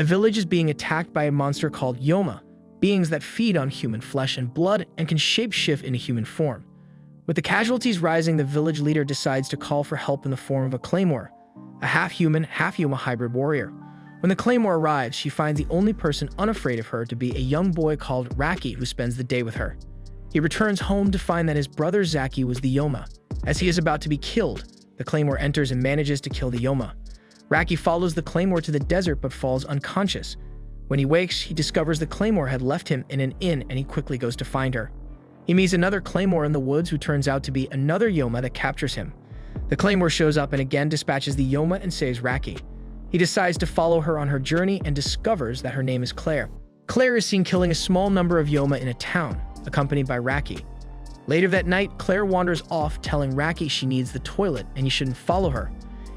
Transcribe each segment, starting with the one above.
A village is being attacked by a monster called Yoma, beings that feed on human flesh and blood and can shapeshift into human form. With the casualties rising, the village leader decides to call for help in the form of a Claymore, a half-human, half-Yoma hybrid warrior. When the Claymore arrives, she finds the only person unafraid of her to be a young boy called Raki, who spends the day with her. He returns home to find that his brother Zaki was the Yoma. As he is about to be killed, the Claymore enters and manages to kill the Yoma. Raki follows the Claymore to the desert but falls unconscious. When he wakes, he discovers the Claymore had left him in an inn and he quickly goes to find her. He meets another Claymore in the woods who turns out to be another Yoma that captures him. The Claymore shows up and again dispatches the Yoma and saves Raki. He decides to follow her on her journey and discovers that her name is Claire. Claire is seen killing a small number of Yoma in a town, accompanied by Raki. Later that night, Claire wanders off telling Raki she needs the toilet and he shouldn't follow her.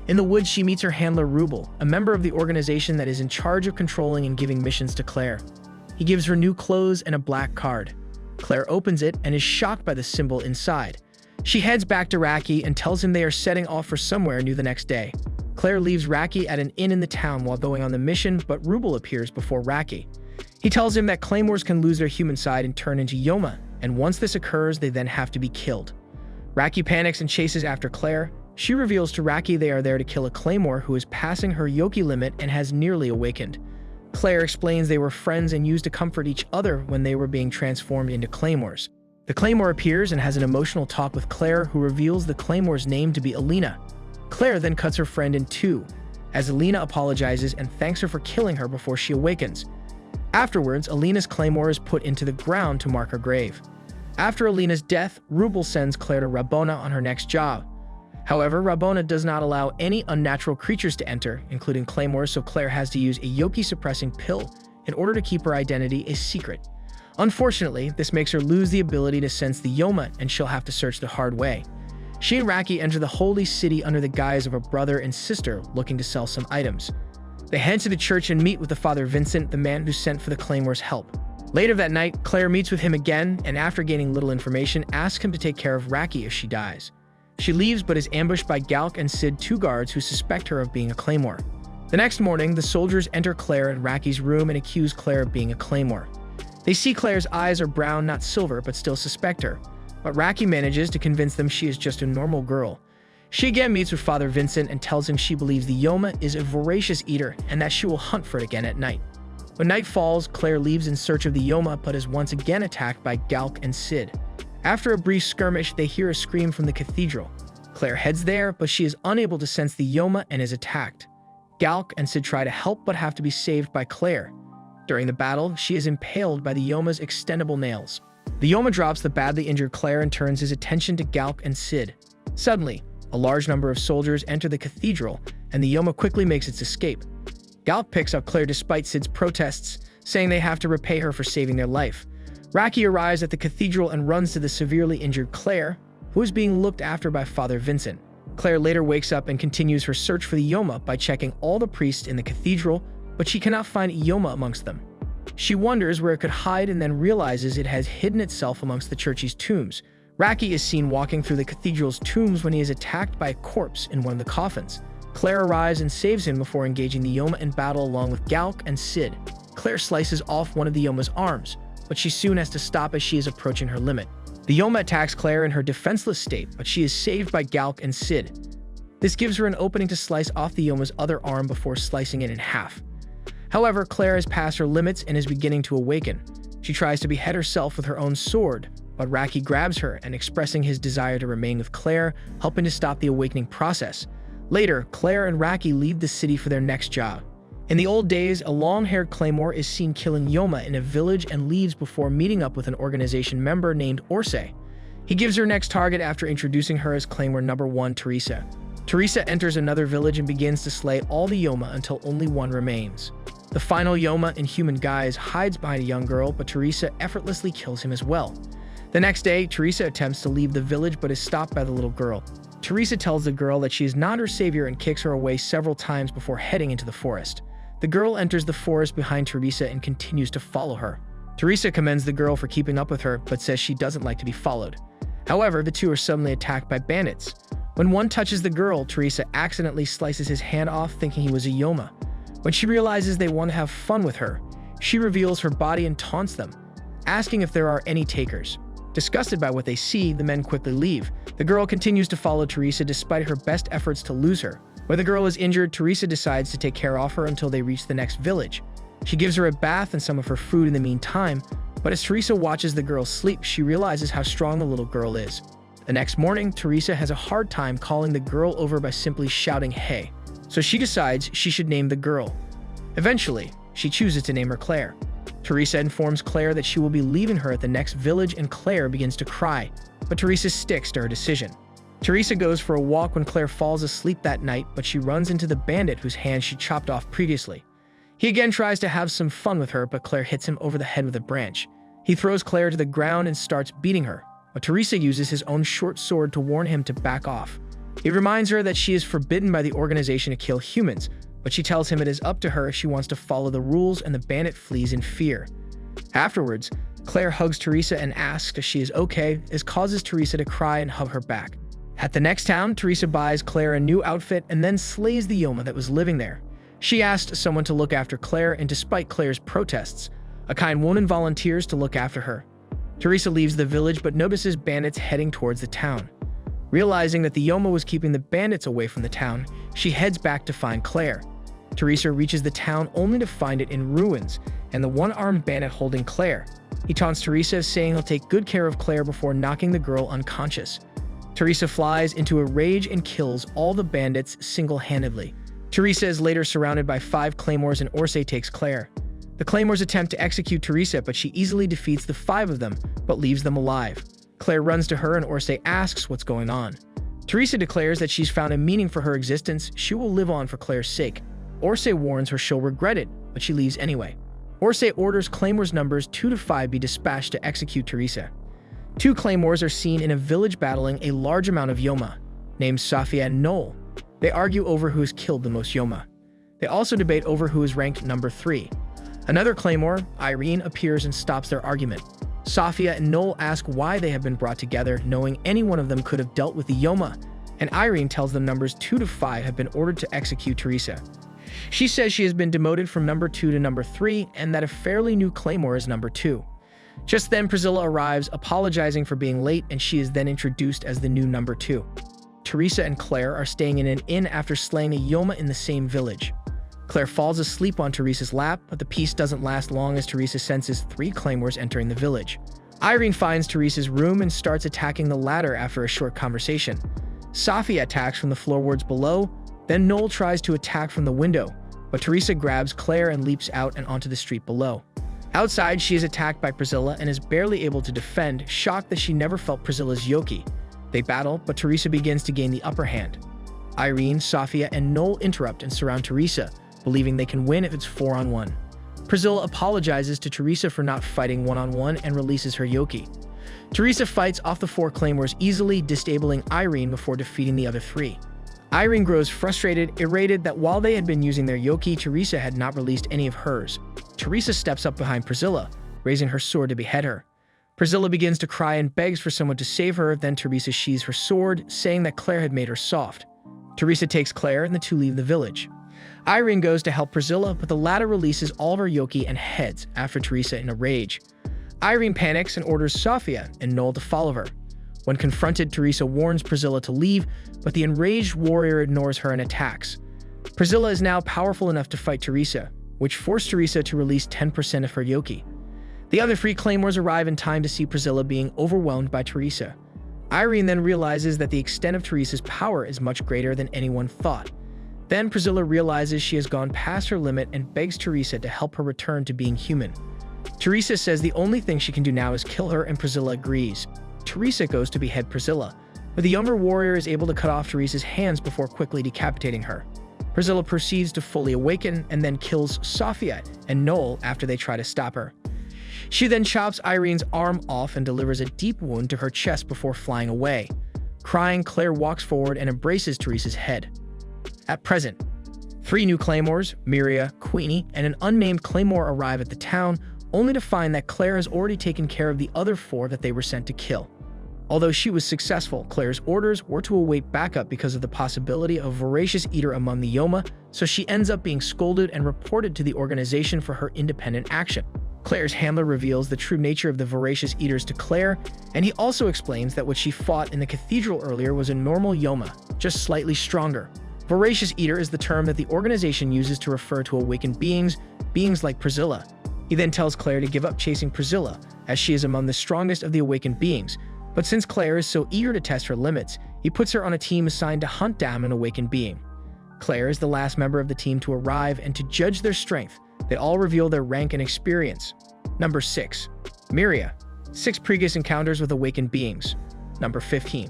In the woods, she meets her handler Rubel, a member of the organization that is in charge of controlling and giving missions to Claire. He gives her new clothes and a black card. Claire opens it and is shocked by the symbol inside. She heads back to Raki and tells him they are setting off for somewhere new the next day. Claire leaves Raki at an inn in the town while going on the mission, but Rubel appears before Raki. He tells him that Claymores can lose their human side and turn into Yoma, and once this occurs, they then have to be killed. Raki panics and chases after Claire. She reveals to Raki they are there to kill a Claymore who is passing her Yoki limit and has nearly awakened. Claire explains they were friends and used to comfort each other when they were being transformed into Claymores. The Claymore appears and has an emotional talk with Claire, who reveals the Claymore's name to be Alina. Claire then cuts her friend in two, as Alina apologizes and thanks her for killing her before she awakens. Afterwards, Alina's Claymore is put into the ground to mark her grave. After Alina's death, Rubel sends Claire to Rabona on her next job. However, Rabona does not allow any unnatural creatures to enter, including Claymores, so Claire has to use a Yoki-suppressing pill in order to keep her identity a secret. Unfortunately, this makes her lose the ability to sense the Yoma, and she'll have to search the hard way. She and Raki enter the holy city under the guise of a brother and sister looking to sell some items. They head to the church and meet with the Father Vincent, the man who sent for the Claymore's help. Later that night, Claire meets with him again, and after gaining little information, asks him to take care of Raki if she dies. She leaves but is ambushed by Galk and Sid, two guards who suspect her of being a Claymore. The next morning, the soldiers enter Claire in Raki's room and accuse Claire of being a Claymore. They see Claire's eyes are brown, not silver, but still suspect her. But Raki manages to convince them she is just a normal girl. She again meets with Father Vincent and tells him she believes the Yoma is a voracious eater and that she will hunt for it again at night. When night falls, Claire leaves in search of the Yoma but is once again attacked by Galk and Sid. After a brief skirmish, they hear a scream from the cathedral. Claire heads there, but she is unable to sense the Yoma and is attacked. Galk and Sid try to help but have to be saved by Claire. During the battle, she is impaled by the Yoma's extendable nails. The Yoma drops the badly injured Claire and turns his attention to Galk and Sid. Suddenly, a large number of soldiers enter the cathedral, and the Yoma quickly makes its escape. Galk picks up Claire despite Sid's protests, saying they have to repay her for saving their life. Raki arrives at the cathedral and runs to the severely injured Claire, who is being looked after by Father Vincent. Claire later wakes up and continues her search for the Yoma by checking all the priests in the cathedral, but she cannot find a Yoma amongst them. She wonders where it could hide and then realizes it has hidden itself amongst the church's tombs. Raki is seen walking through the cathedral's tombs when he is attacked by a corpse in one of the coffins. Claire arrives and saves him before engaging the Yoma in battle along with Galk and Sid. Claire slices off one of the Yoma's arms, but she soon has to stop as she is approaching her limit. The Yoma attacks Claire in her defenseless state, but she is saved by Galk and Sid. This gives her an opening to slice off the Yoma's other arm before slicing it in half. However, Claire has passed her limits and is beginning to awaken. She tries to behead herself with her own sword, but Raki grabs her and expressing his desire to remain with Claire, helping to stop the awakening process. Later, Claire and Raki leave the city for their next job. In the old days, a long-haired Claymore is seen killing Yoma in a village and leaves before meeting up with an organization member named Orse. He gives her next target after introducing her as Claymore number 1, Teresa. Teresa enters another village and begins to slay all the Yoma until only one remains. The final Yoma in human guise hides behind a young girl, but Teresa effortlessly kills him as well. The next day, Teresa attempts to leave the village but is stopped by the little girl. Teresa tells the girl that she is not her savior and kicks her away several times before heading into the forest. The girl enters the forest behind Teresa and continues to follow her. Teresa commends the girl for keeping up with her, but says she doesn't like to be followed. However, the two are suddenly attacked by bandits. When one touches the girl, Teresa accidentally slices his hand off, thinking he was a Yoma. When she realizes they want to have fun with her, she reveals her body and taunts them, asking if there are any takers. Disgusted by what they see, the men quickly leave. The girl continues to follow Teresa despite her best efforts to lose her. When the girl is injured, Teresa decides to take care of her until they reach the next village. She gives her a bath and some of her food in the meantime, but as Teresa watches the girl sleep, she realizes how strong the little girl is. The next morning, Teresa has a hard time calling the girl over by simply shouting "hey," so she decides she should name the girl. Eventually, she chooses to name her Claire. Teresa informs Claire that she will be leaving her at the next village, and Claire begins to cry, but Teresa sticks to her decision. Teresa goes for a walk when Claire falls asleep that night, but she runs into the bandit whose hand she chopped off previously. He again tries to have some fun with her, but Claire hits him over the head with a branch. He throws Claire to the ground and starts beating her, but Teresa uses his own short sword to warn him to back off. He reminds her that she is forbidden by the organization to kill humans, but she tells him it is up to her if she wants to follow the rules, and the bandit flees in fear. Afterwards, Claire hugs Teresa and asks if she is okay. This causes Teresa to cry and hug her back. At the next town, Teresa buys Claire a new outfit and then slays the Yoma that was living there. She asked someone to look after Claire, and despite Claire's protests, a kind woman volunteers to look after her. Teresa leaves the village but notices bandits heading towards the town. Realizing that the Yoma was keeping the bandits away from the town, she heads back to find Claire. Teresa reaches the town only to find it in ruins, and the one-armed bandit holding Claire. He taunts Teresa, saying he'll take good care of Claire before knocking the girl unconscious. Teresa flies into a rage and kills all the bandits single-handedly. Teresa is later surrounded by 5 Claymores, and Orsay takes Claire. The Claymores attempt to execute Teresa, but she easily defeats the 5 of them, but leaves them alive. Claire runs to her, and Orsay asks what's going on. Teresa declares that she's found a meaning for her existence. She will live on for Claire's sake. Orsay warns her she'll regret it, but she leaves anyway. Orsay orders Claymore's numbers 2 to 5 be dispatched to execute Teresa. 2 Claymores are seen in a village battling a large amount of Yoma, named Safia and Noel. They argue over who has killed the most Yoma. They also debate over who is ranked number 3. Another Claymore, Irene, appears and stops their argument. Safia and Noel ask why they have been brought together, knowing any one of them could have dealt with the Yoma, and Irene tells them numbers 2 to 5 have been ordered to execute Teresa. She says she has been demoted from number 2 to number 3, and that a fairly new Claymore is number 2. Just then, Priscilla arrives, apologizing for being late, and she is then introduced as the new number 2. Teresa and Claire are staying in an inn after slaying a Yoma in the same village. Claire falls asleep on Teresa's lap, but the peace doesn't last long as Teresa senses 3 Claymores entering the village. Irene finds Teresa's room and starts attacking the latter after a short conversation. Safia attacks from the floorboards below, then Noel tries to attack from the window, but Teresa grabs Claire and leaps out and onto the street below. Outside, she is attacked by Priscilla and is barely able to defend, shocked that she never felt Priscilla's yoki. They battle, but Teresa begins to gain the upper hand. Irene, Safia, and Noel interrupt and surround Teresa, believing they can win if it's 4-on-1. Priscilla apologizes to Teresa for not fighting 1-on-1 and releases her yoki. Teresa fights off the 4 Claymores easily, disabling Irene before defeating the other 3. Irene grows frustrated, elated that while they had been using their yoki, Teresa had not released any of hers. Teresa steps up behind Priscilla, raising her sword to behead her. Priscilla begins to cry and begs for someone to save her, then Teresa sheathes her sword, saying that Claire had made her soft. Teresa takes Claire and the 2 leave the village. Irene goes to help Priscilla, but the latter releases all of her yoki and heads after Teresa in a rage. Irene panics and orders Safia and Noel to follow her. When confronted, Teresa warns Priscilla to leave, but the enraged warrior ignores her and attacks. Priscilla is now powerful enough to fight Teresa, which forced Teresa to release 10% of her yoki. The other 3 Claymores arrive in time to see Priscilla being overwhelmed by Teresa. Irene then realizes that the extent of Teresa's power is much greater than anyone thought. Then Priscilla realizes she has gone past her limit and begs Teresa to help her return to being human. Teresa says the only thing she can do now is kill her, and Priscilla agrees. Teresa goes to behead Priscilla, but the younger warrior is able to cut off Teresa's hands before quickly decapitating her. Priscilla proceeds to fully awaken and then kills Safia and Noel after they try to stop her. She then chops Irene's arm off and delivers a deep wound to her chest before flying away. Crying, Claire walks forward and embraces Teresa's head. At present, 3 new Claymores, Miria, Queenie, and an unnamed Claymore arrive at the town, only to find that Claire has already taken care of the other 4 that they were sent to kill. Although she was successful, Claire's orders were to await backup because of the possibility of a voracious eater among the Yoma, so she ends up being scolded and reported to the organization for her independent action. Claire's handler reveals the true nature of the voracious eaters to Claire, and he also explains that what she fought in the cathedral earlier was a normal Yoma, just slightly stronger. Voracious eater is the term that the organization uses to refer to awakened beings like Priscilla. He then tells Claire to give up chasing Priscilla, as she is among the strongest of the awakened beings. But since Claire is so eager to test her limits, he puts her on a team assigned to hunt down an awakened being. Claire is the last member of the team to arrive, and to judge their strength, they all reveal their rank and experience. Number 6. Miria. 6 previous encounters with awakened beings. Number 15.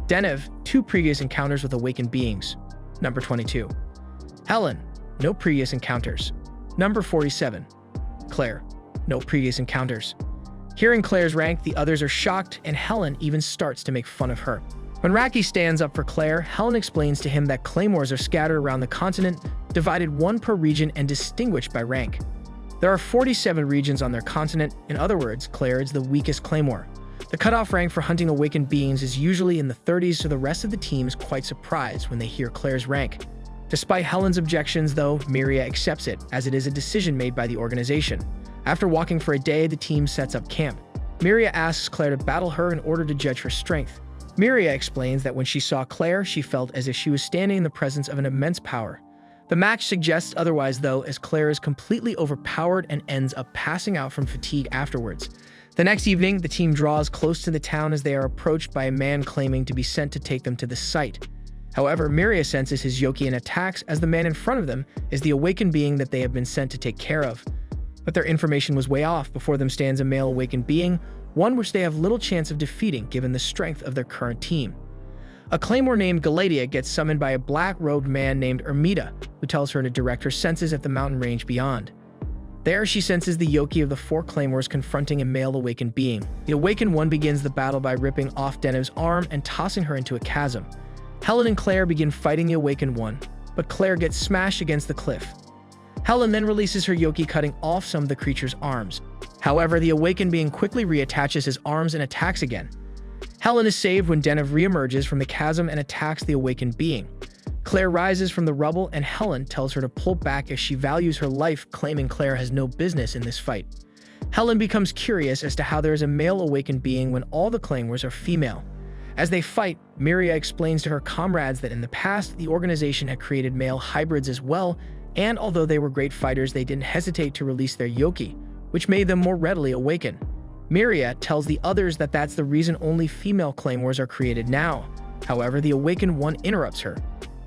Denev. 2 previous encounters with awakened beings. Number 22. Helen. No previous encounters. Number 47. Claire. No previous encounters. Hearing Claire's rank, the others are shocked, and Helen even starts to make fun of her. When Raki stands up for Claire, Helen explains to him that claymores are scattered around the continent, divided one per region and distinguished by rank. There are 47 regions on their continent. In other words, Claire is the weakest claymore. The cutoff rank for hunting awakened beings is usually in the 30s, so the rest of the team is quite surprised when they hear Claire's rank. Despite Helen's objections, though, Miria accepts it, as it is a decision made by the organization. After walking for a day, the team sets up camp. Miria asks Claire to battle her in order to judge her strength. Miria explains that when she saw Claire, she felt as if she was standing in the presence of an immense power. The match suggests otherwise, though, as Claire is completely overpowered and ends up passing out from fatigue afterwards. The next evening, the team draws close to the town as they are approached by a man claiming to be sent to take them to the site. However, Miria senses his yoki and attacks, as the man in front of them is the awakened being that they have been sent to take care of. But their information was way off. Before them stands a male awakened being, one which they have little chance of defeating given the strength of their current team. A claymore named Galatia gets summoned by a black-robed man named Ermita, who tells her to direct her senses at the mountain range beyond. There, she senses the yoki of the 4 claymores confronting a male awakened being. The awakened one begins the battle by ripping off Denev's arm and tossing her into a chasm. Helen and Claire begin fighting the awakened one, but Claire gets smashed against the cliff. Helen then releases her yoki, cutting off some of the creature's arms. However, the awakened being quickly reattaches his arms and attacks again. Helen is saved when Denev reemerges from the chasm and attacks the awakened being. Claire rises from the rubble, and Helen tells her to pull back as she values her life, claiming Claire has no business in this fight. Helen becomes curious as to how there is a male awakened being when all the claymores are female. As they fight, Miria explains to her comrades that in the past, the organization had created male hybrids as well, and although they were great fighters, they didn't hesitate to release their yoki, which made them more readily awaken. Miria tells the others that that's the reason only female claymores are created now. However, the awakened one interrupts her,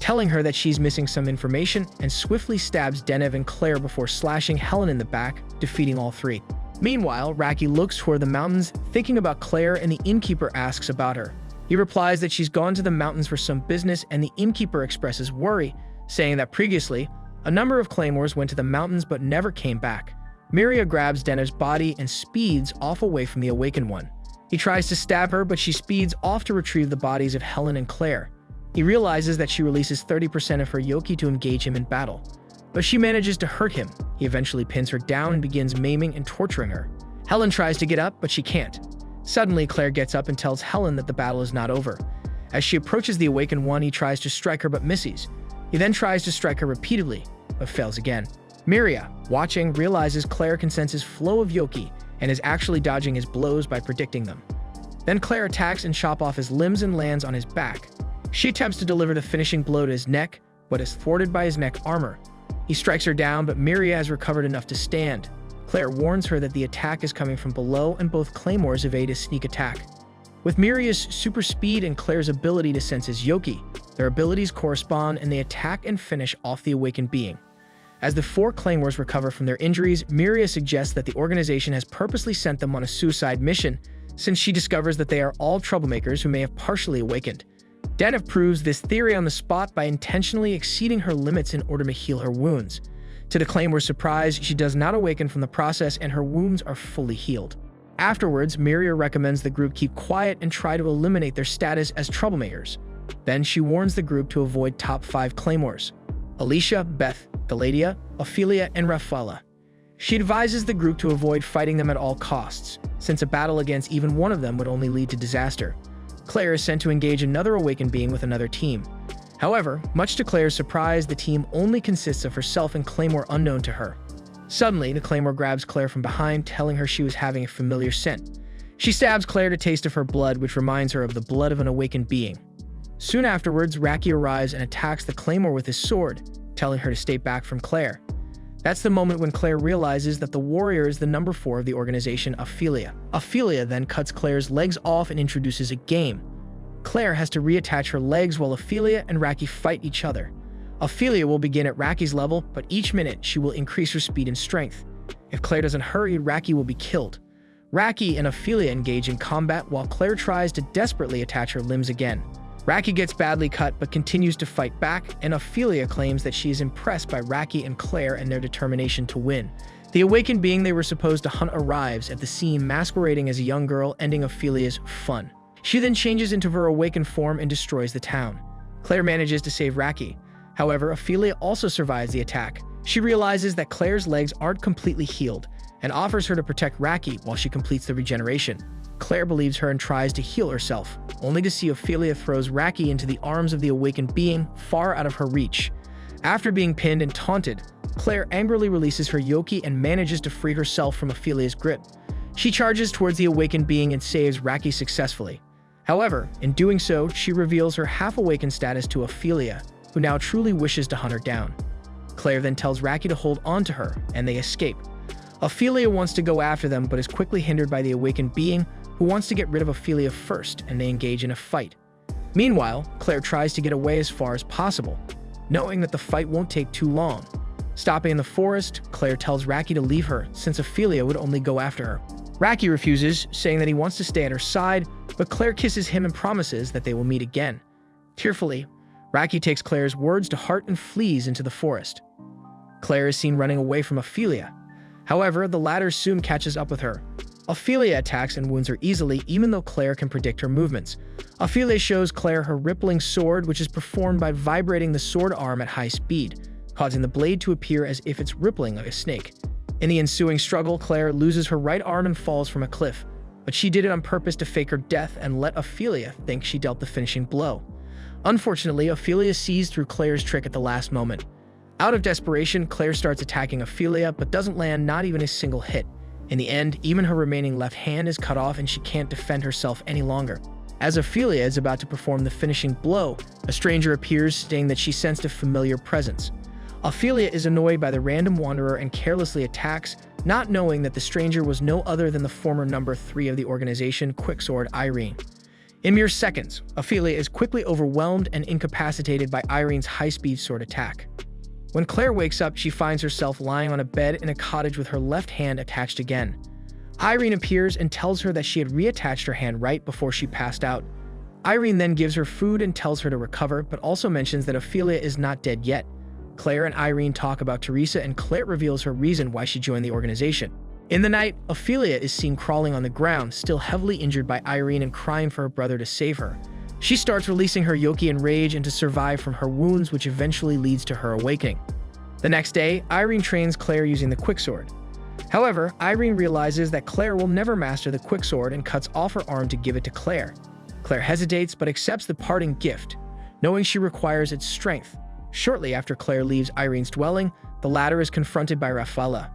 telling her that she's missing some information, and swiftly stabs Denev and Claire before slashing Helen in the back, defeating all 3. Meanwhile, Raki looks toward the mountains, thinking about Claire, and the innkeeper asks about her. He replies that she's gone to the mountains for some business, and the innkeeper expresses worry, saying that previously, a number of claymores went to the mountains but never came back. Miria grabs Denev's body and speeds off away from the awakened one. He tries to stab her, but she speeds off to retrieve the bodies of Helen and Claire. He realizes that she releases 30% of her yoki to engage him in battle, but she manages to hurt him. He eventually pins her down and begins maiming and torturing her. Helen tries to get up, but she can't. Suddenly, Claire gets up and tells Helen that the battle is not over. As she approaches the awakened one, he tries to strike her but misses. He then tries to strike her repeatedly, but fails again. Miria, watching, realizes Claire can sense his flow of yoki and is actually dodging his blows by predicting them. Then Claire attacks and chops off his limbs and lands on his back. She attempts to deliver the finishing blow to his neck, but is thwarted by his neck armor. He strikes her down, but Miria has recovered enough to stand. Claire warns her that the attack is coming from below, and both claymores evade his sneak attack. With Miria's super speed and Claire's ability to sense his yoki, their abilities correspond and they attack and finish off the awakened being. As the 4 claymores recover from their injuries, Miria suggests that the organization has purposely sent them on a suicide mission, since she discovers that they are all troublemakers who may have partially awakened. Denev proves this theory on the spot by intentionally exceeding her limits in order to heal her wounds. To the claymore's surprise, she does not awaken from the process and her wounds are fully healed. Afterwards, Miria recommends the group keep quiet and try to eliminate their status as troublemakers. Then she warns the group to avoid top 5 claymores: Alicia, Beth, Galatia, Ophelia, and Rafaela. She advises the group to avoid fighting them at all costs, since a battle against even one of them would only lead to disaster. Claire is sent to engage another awakened being with another team. However, much to Claire's surprise, the team only consists of herself and Claymore unknown to her. Suddenly, the Claymore grabs Claire from behind, telling her she was having a familiar scent. She stabs Claire to taste of her blood, which reminds her of the blood of an awakened being. Soon afterwards, Raki arrives and attacks the Claymore with his sword, telling her to stay back from Claire. That's the moment when Claire realizes that the warrior is the number 4 of the organization, Ophelia. Ophelia then cuts Claire's legs off and introduces a game. Claire has to reattach her legs while Ophelia and Raki fight each other. Ophelia will begin at Raki's level, but each minute she will increase her speed and strength. If Claire doesn't hurry, Raki will be killed. Raki and Ophelia engage in combat while Claire tries to desperately attach her limbs again. Raki gets badly cut but continues to fight back, and Ophelia claims that she is impressed by Raki and Claire and their determination to win. The awakened being they were supposed to hunt arrives at the scene masquerading as a young girl, ending Ophelia's fun. She then changes into her awakened form and destroys the town. Claire manages to save Raki. However, Ophelia also survives the attack. She realizes that Claire's legs aren't completely healed and offers her to protect Raki while she completes the regeneration. Claire believes her and tries to heal herself, only to see Ophelia throws Raki into the arms of the awakened being, far out of her reach. After being pinned and taunted, Claire angrily releases her yoki and manages to free herself from Ophelia's grip. She charges towards the awakened being and saves Raki successfully. However, in doing so, she reveals her half-awakened status to Ophelia, who now truly wishes to hunt her down. Claire then tells Raki to hold on to her, and they escape. Ophelia wants to go after them but is quickly hindered by the awakened being, who wants to get rid of Ophelia first, and they engage in a fight. Meanwhile, Claire tries to get away as far as possible, knowing that the fight won't take too long. Stopping in the forest, Claire tells Raki to leave her, since Ophelia would only go after her. Raki refuses, saying that he wants to stay at her side, but Claire kisses him and promises that they will meet again. Tearfully, Raki takes Claire's words to heart and flees into the forest. Claire is seen running away from Ophelia. However, the latter soon catches up with her. Ophelia attacks and wounds her easily, even though Claire can predict her movements. Ophelia shows Claire her rippling sword, which is performed by vibrating the sword arm at high speed, causing the blade to appear as if it's rippling like a snake. In the ensuing struggle, Claire loses her right arm and falls from a cliff, but she did it on purpose to fake her death and let Ophelia think she dealt the finishing blow. Unfortunately, Ophelia sees through Claire's trick at the last moment. Out of desperation, Claire starts attacking Ophelia, but doesn't land not even a single hit. In the end, even her remaining left hand is cut off and she can't defend herself any longer. As Ophelia is about to perform the finishing blow, a stranger appears, saying that she sensed a familiar presence. Ophelia is annoyed by the random wanderer and carelessly attacks, not knowing that the stranger was no other than the former number 3 of the organization, Quicksword Irene. In mere seconds, Ophelia is quickly overwhelmed and incapacitated by Irene's high-speed sword attack. When Claire wakes up, she finds herself lying on a bed in a cottage with her left hand attached again. Irene appears and tells her that she had reattached her hand right before she passed out. Irene then gives her food and tells her to recover, but also mentions that Ophelia is not dead yet. Claire and Irene talk about Teresa, and Claire reveals her reason why she joined the organization. In the night, Ophelia is seen crawling on the ground, still heavily injured by Irene and crying for her brother to save her. She starts releasing her yoki and rage and to survive from her wounds, which eventually leads to her awakening. The next day, Irene trains Claire using the quicksword. However, Irene realizes that Claire will never master the quicksword and cuts off her arm to give it to Claire. Claire hesitates but accepts the parting gift, knowing she requires its strength. Shortly after Claire leaves Irene's dwelling, the latter is confronted by Rafaela.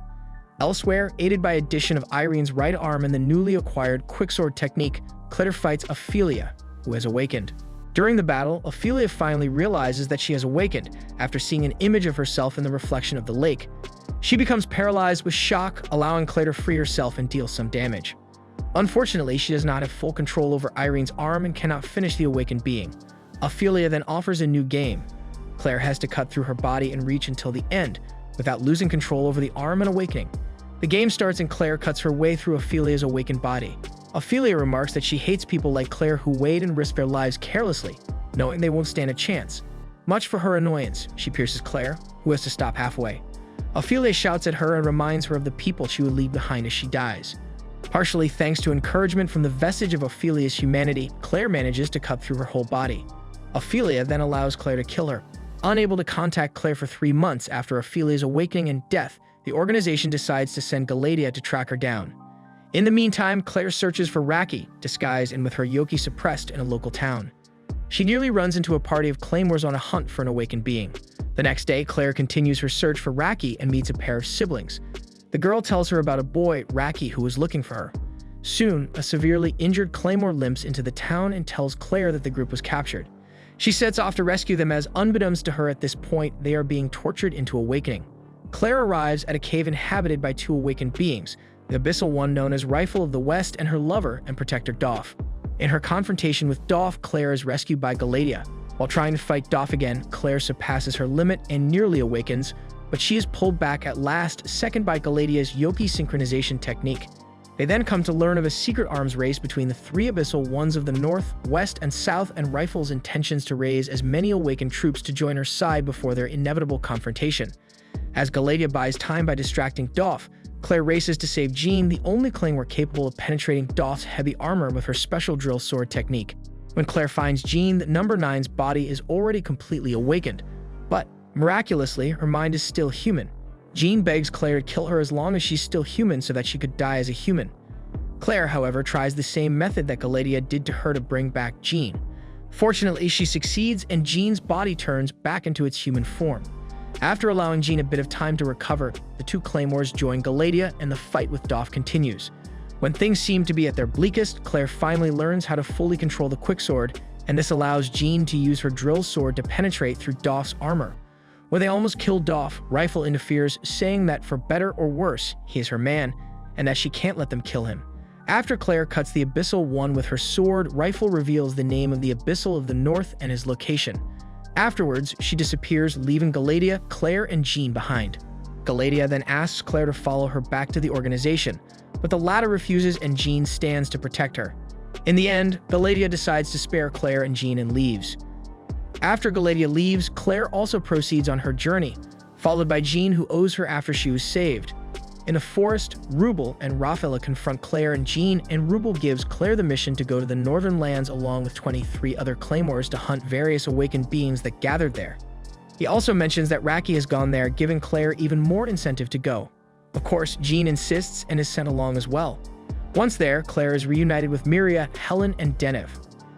Elsewhere, aided by addition of Irene's right arm and the newly acquired quicksword technique, Claire fights Ophelia, who has awakened. During the battle, Ophelia finally realizes that she has awakened after seeing an image of herself in the reflection of the lake. She becomes paralyzed with shock, allowing Claire to free herself and deal some damage. Unfortunately, she does not have full control over Irene's arm and cannot finish the awakened being. Ophelia then offers a new game. Claire has to cut through her body and reach until the end, without losing control over the arm and awakening. The game starts and Claire cuts her way through Ophelia's awakened body. Ophelia remarks that she hates people like Claire who wait and risk their lives carelessly, knowing they won't stand a chance. Much for her annoyance, she pierces Claire, who has to stop halfway. Ophelia shouts at her and reminds her of the people she would leave behind as she dies. Partially thanks to encouragement from the vestige of Ophelia's humanity, Claire manages to cut through her whole body. Ophelia then allows Claire to kill her. Unable to contact Claire for 3 months after Ophelia's awakening and death, the organization decides to send Galatea to track her down. In the meantime, Claire searches for Raki, disguised and with her Yoki suppressed in a local town. She nearly runs into a party of Claymores on a hunt for an awakened being. The next day, Claire continues her search for Raki and meets a pair of siblings. The girl tells her about a boy, Raki, who was looking for her. Soon, a severely injured Claymore limps into the town and tells Claire that the group was captured. She sets off to rescue them as, unbeknownst to her at this point, they are being tortured into awakening. Claire arrives at a cave inhabited by two awakened beings, the abyssal one known as Rifle of the West and her lover and protector Doff. In her confrontation with Doff, Claire is rescued by Galadia. While trying to fight Doff again, Claire surpasses her limit and nearly awakens, but she is pulled back at last second by Galadia's Yoki synchronization technique. They then come to learn of a secret arms race between the three abyssal ones of the North, West, and South, and Rifle's intentions to raise as many awakened troops to join her side before their inevitable confrontation. As Galadia buys time by distracting Doff, Claire races to save Jean, the only Claymore capable of penetrating Doff's heavy armor with her special drill sword technique. When Claire finds Jean, Number 9's body is already completely awakened, but miraculously, her mind is still human. Jean begs Claire to kill her as long as she's still human so that she could die as a human. Claire, however, tries the same method that Galadia did to her to bring back Jean. Fortunately, she succeeds and Jean's body turns back into its human form. After allowing Jean a bit of time to recover, the two Claymores join Galadia and the fight with Doff continues. When things seem to be at their bleakest, Claire finally learns how to fully control the quicksword, and this allows Jean to use her drill sword to penetrate through Doff's armor. When they almost kill Doff, Rifle interferes, saying that for better or worse, he is her man, and that she can't let them kill him. After Claire cuts the Abyssal One with her sword, Rifle reveals the name of the Abyssal of the North and his location. Afterwards, she disappears, leaving Galadia, Claire, and Jean behind. Galadia then asks Claire to follow her back to the organization, but the latter refuses and Jean stands to protect her. In the end, Galadia decides to spare Claire and Jean and leaves. After Galadia leaves, Claire also proceeds on her journey, followed by Jean, who owes her after she was saved. In the forest, Rubel and Rafaela confront Claire and Jean, and Rubel gives Claire the mission to go to the northern lands along with 23 other Claymores to hunt various awakened beings that gathered there. He also mentions that Raki has gone there, giving Claire even more incentive to go. Of course, Jean insists and is sent along as well. Once there, Claire is reunited with Miria, Helen, and Denev.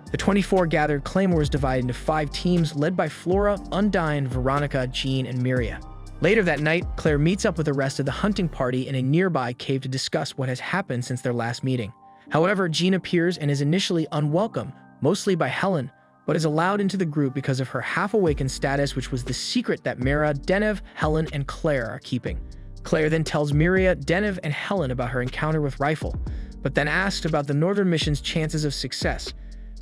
The 24 gathered Claymores divide into 5 teams led by Flora, Undyne, Veronica, Jean, and Miria. Later that night, Claire meets up with the rest of the hunting party in a nearby cave to discuss what has happened since their last meeting. However, Jean appears and is initially unwelcome, mostly by Helen, but is allowed into the group because of her half-awakened status, which was the secret that Mira, Denev, Helen, and Claire are keeping. Claire then tells Miria, Denev, and Helen about her encounter with Rifle, but then asks about the Northern Mission's chances of success.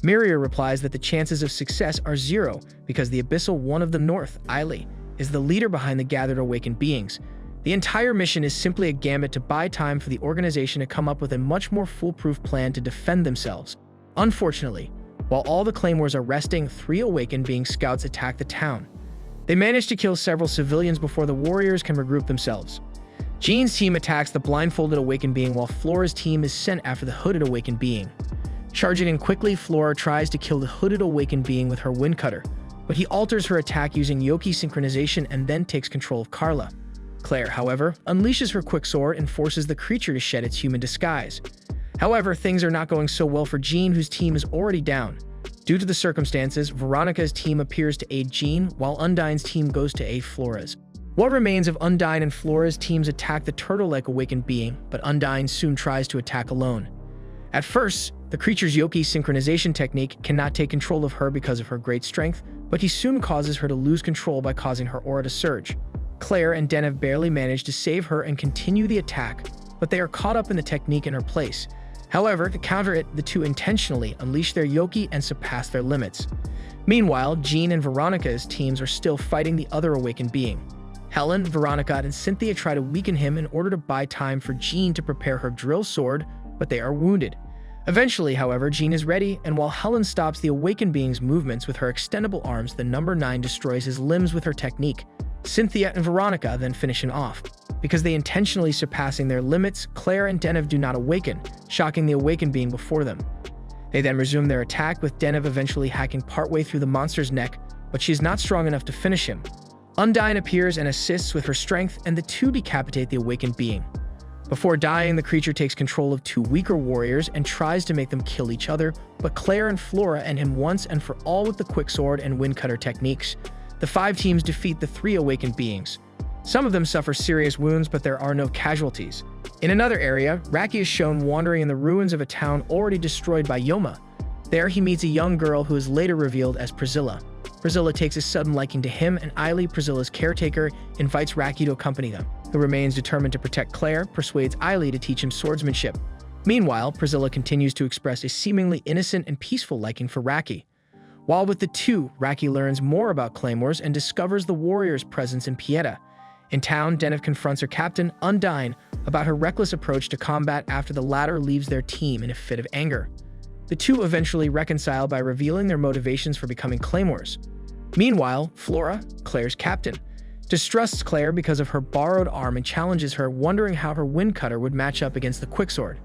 Miria replies that the chances of success are 0 because the Abyssal One of the North, Eiley, is the leader behind the gathered awakened beings. The entire mission is simply a gambit to buy time for the organization to come up with a much more foolproof plan to defend themselves. Unfortunately, while all the Claymores are resting, 3 awakened being scouts attack the town. They manage to kill several civilians before the warriors can regroup themselves. Jean's team attacks the blindfolded awakened being while Flora's team is sent after the hooded awakened being. Charging in quickly, Flora tries to kill the hooded awakened being with her wind cutter, but he alters her attack using Yoki synchronization and then takes control of Carla. Claire, however, unleashes her quicksword and forces the creature to shed its human disguise. However, things are not going so well for Jean, whose team is already down. Due to the circumstances, Veronica's team appears to aid Jean, while Undyne's team goes to aid Flora's. What remains of Undyne and Flora's teams attack the turtle-like awakened being, but Undyne soon tries to attack alone. At first, the creature's Yoki synchronization technique cannot take control of her because of her great strength, but he soon causes her to lose control by causing her aura to surge. Claire and Denev barely manage to save her and continue the attack, but they are caught up in the technique in her place. However, to counter it, the two intentionally unleash their Yoki and surpass their limits. Meanwhile, Jean and Veronica's teams are still fighting the other awakened being. Helen, Veronica, and Cynthia try to weaken him in order to buy time for Jean to prepare her drill sword, but they are wounded. Eventually, however, Jean is ready, and while Helen stops the awakened being's movements with her extendable arms, the Number 9 destroys his limbs with her technique. Cynthia and Veronica then finish him off. Because they intentionally surpassing their limits, Claire and Denev do not awaken, shocking the awakened being before them. They then resume their attack, with Denev eventually hacking partway through the monster's neck, but she is not strong enough to finish him. Undyne appears and assists with her strength, and the two decapitate the awakened being. Before dying, the creature takes control of two weaker warriors and tries to make them kill each other, but Claire and Flora end him once and for all with the quicksword and windcutter techniques. The 5 teams defeat the 3 awakened beings. Some of them suffer serious wounds, but there are no casualties. In another area, Raki is shown wandering in the ruins of a town already destroyed by Yoma. There, he meets a young girl who is later revealed as Priscilla. Priscilla takes a sudden liking to him, and Eiley, Priscilla's caretaker, invites Raki to accompany them. Who remains determined to protect Claire, persuades Eiley to teach him swordsmanship. Meanwhile, Priscilla continues to express a seemingly innocent and peaceful liking for Raki. While with the two, Raki learns more about Claymores and discovers the warrior's presence in Pieta. In town, Denев confronts her captain, Undyne, about her reckless approach to combat after the latter leaves their team in a fit of anger. The two eventually reconcile by revealing their motivations for becoming Claymores. Meanwhile, Flora, Claire's captain, distrusts Claire because of her borrowed arm and challenges her, wondering how her windcutter would match up against the quicksword.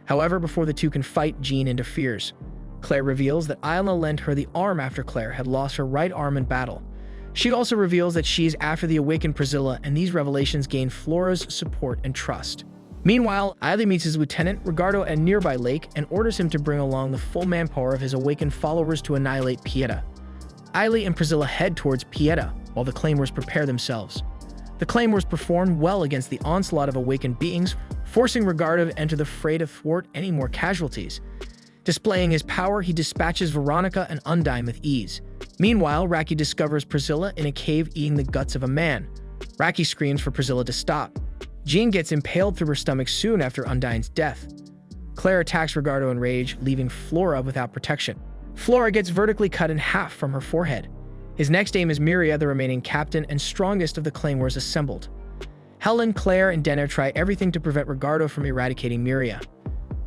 However, before the two can fight, Jean interferes. Claire reveals that Isla lent her the arm after Claire had lost her right arm in battle. She also reveals that she is after the awakened Priscilla, and these revelations gain Flora's support and trust. Meanwhile, Eiley meets his lieutenant, Ricardo, at a nearby lake and orders him to bring along the full manpower of his awakened followers to annihilate Pieta. Eiley and Priscilla head towards Pieta, while the Claymores prepare themselves. The Claymores perform well against the onslaught of awakened beings, forcing Ricardo to enter the fray to thwart any more casualties. Displaying his power, he dispatches Veronica and Undyne with ease. Meanwhile, Raki discovers Priscilla in a cave eating the guts of a man. Raki screams for Priscilla to stop. Jean gets impaled through her stomach soon after Undyne's death. Claire attacks Ricardo in rage, leaving Flora without protection. Flora gets vertically cut in half from her forehead. His next aim is Miria, the remaining captain and strongest of the Claymores assembled. Helen, Claire, and Denner try everything to prevent Ricardo from eradicating Miria.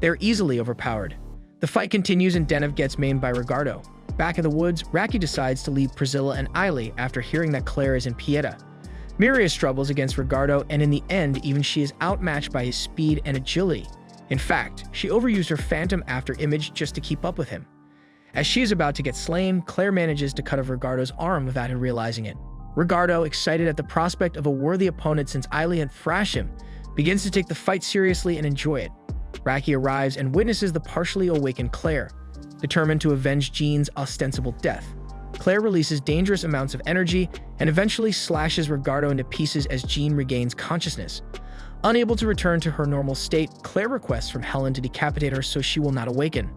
They're easily overpowered. The fight continues and Denner gets maimed by Ricardo. Back in the woods, Raki decides to leave Priscilla and Eiley after hearing that Claire is in Pieta. Miria struggles against Ricardo, and in the end, even she is outmatched by his speed and agility. In fact, she overused her phantom after image just to keep up with him. As she is about to get slain, Claire manages to cut off Ricardo's arm without him realizing it. Ricardo, excited at the prospect of a worthy opponent since Eiley had thrashed him, begins to take the fight seriously and enjoy it. Raki arrives and witnesses the partially awakened Claire. Determined to avenge Jean's ostensible death, Claire releases dangerous amounts of energy and eventually slashes Ricardo into pieces as Jean regains consciousness. Unable to return to her normal state, Claire requests from Helen to decapitate her so she will not awaken.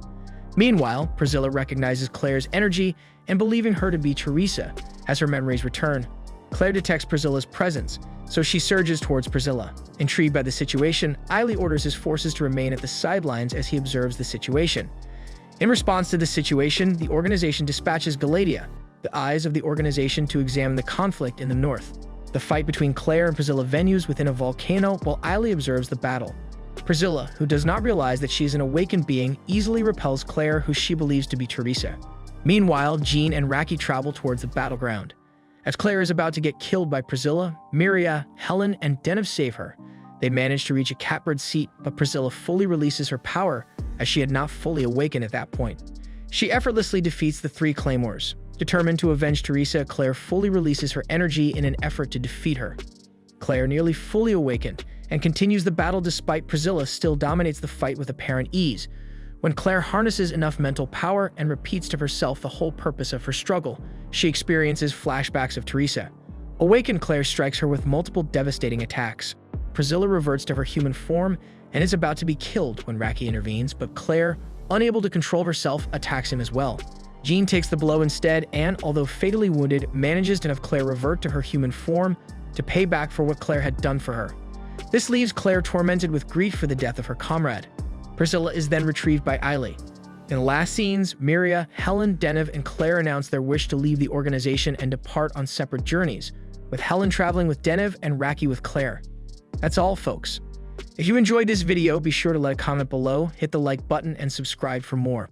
Meanwhile, Priscilla recognizes Claire's energy and, believing her to be Teresa, as her memories return, Claire detects Priscilla's presence, so she surges towards Priscilla. Intrigued by the situation, Eiley orders his forces to remain at the sidelines as he observes the situation. In response to this situation, the organization dispatches Galadia, the eyes of the organization, to examine the conflict in the north. The fight between Claire and Priscilla venues within a volcano while Eiley observes the battle. Priscilla, who does not realize that she is an awakened being, easily repels Claire, who she believes to be Teresa. Meanwhile, Jean and Raki travel towards the battleground. As Claire is about to get killed by Priscilla, Miria, Helen, and Denев save her. They manage to reach a catbird seat, but Priscilla fully releases her power, as she had not fully awakened at that point. She effortlessly defeats the 3 Claymores. Determined to avenge Teresa, Claire fully releases her energy in an effort to defeat her. Claire, nearly fully awakened, and continues the battle despite Priscilla still dominates the fight with apparent ease. When Claire harnesses enough mental power and repeats to herself the whole purpose of her struggle, she experiences flashbacks of Teresa. Awakened Claire strikes her with multiple devastating attacks. Priscilla reverts to her human form and is about to be killed when Raki intervenes, but Claire, unable to control herself, attacks him as well. Jean takes the blow instead and, although fatally wounded, manages to have Claire revert to her human form to pay back for what Claire had done for her. This leaves Claire tormented with grief for the death of her comrade. Priscilla is then retrieved by Eiley. In the last scenes, Miria, Helen, Denев, and Claire announce their wish to leave the organization and depart on separate journeys, with Helen traveling with Denев and Raki with Claire. That's all, folks. If you enjoyed this video, be sure to let a comment below, hit the like button, and subscribe for more.